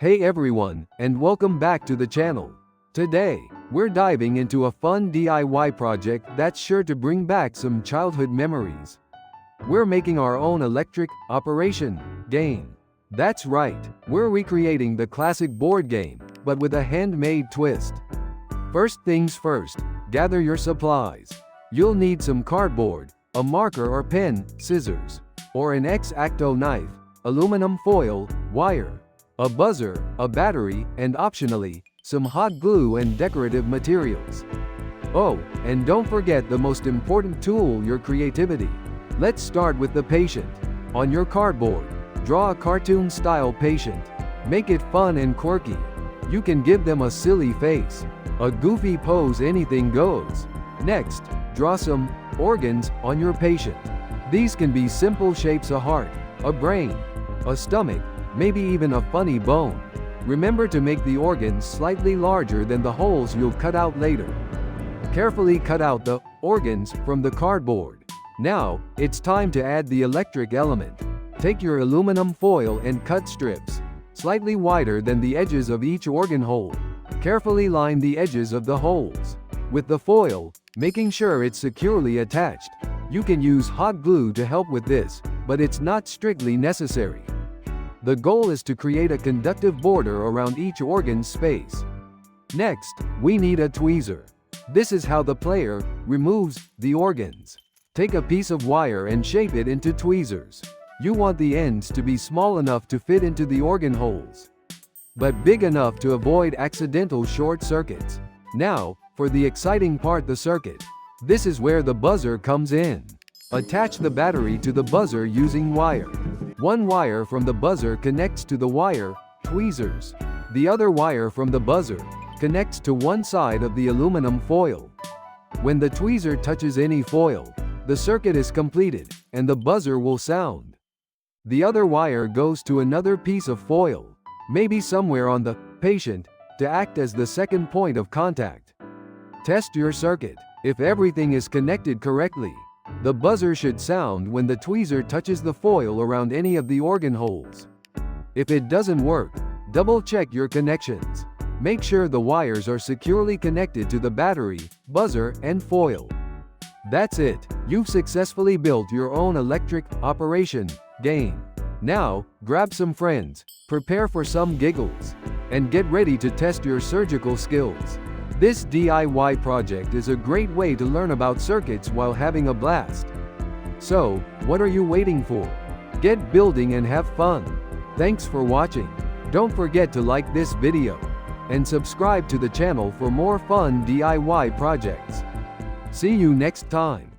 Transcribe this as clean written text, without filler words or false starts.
Hey everyone, and welcome back to the channel. Today, we're diving into a fun DIY project that's sure to bring back some childhood memories. We're making our own electric operation game. That's right, we're recreating the classic board game, but with a handmade twist. First things first, gather your supplies. You'll need some cardboard, a marker or pen, scissors, or an X-Acto knife, aluminum foil, wire, a buzzer, a battery, and optionally, some hot glue and decorative materials. Oh, and don't forget the most important tool, your creativity. Let's start with the patient. On your cardboard, draw a cartoon-style patient. Make it fun and quirky. You can give them a silly face, a goofy pose, anything goes. Next, draw some organs on your patient. These can be simple shapes: a heart, a brain, a stomach, maybe even a funny bone. Remember to make the organs slightly larger than the holes you'll cut out later. Carefully cut out the organs from the cardboard. Now, it's time to add the electric element. Take your aluminum foil and cut strips, slightly wider than the edges of each organ hole. Carefully line the edges of the holes with the foil, making sure it's securely attached. You can use hot glue to help with this, but it's not strictly necessary. The goal is to create a conductive border around each organ's space. Next, we need a tweezer. This is how the player removes the organs. Take a piece of wire and shape it into tweezers. You want the ends to be small enough to fit into the organ holes, but big enough to avoid accidental short circuits. Now, for the exciting part, the circuit. This is where the buzzer comes in. Attach the battery to the buzzer using wire. One wire from the buzzer connects to the wire tweezers. The other wire from the buzzer connects to one side of the aluminum foil. When the tweezer touches any foil, the circuit is completed, and the buzzer will sound. The other wire goes to another piece of foil, maybe somewhere on the patient, to act as the second point of contact. Test your circuit. If everything is connected correctly, the buzzer should sound when the tweezer touches the foil around any of the organ holes. If it doesn't work, double-check your connections. Make sure the wires are securely connected to the battery, buzzer, and foil. That's it. You've successfully built your own electric operation game. Now, grab some friends, prepare for some giggles, and get ready to test your surgical skills. This DIY project is a great way to learn about circuits while having a blast. So, what are you waiting for? Get building and have fun. Thanks for watching. Don't forget to like this video and subscribe to the channel for more fun DIY projects. See you next time.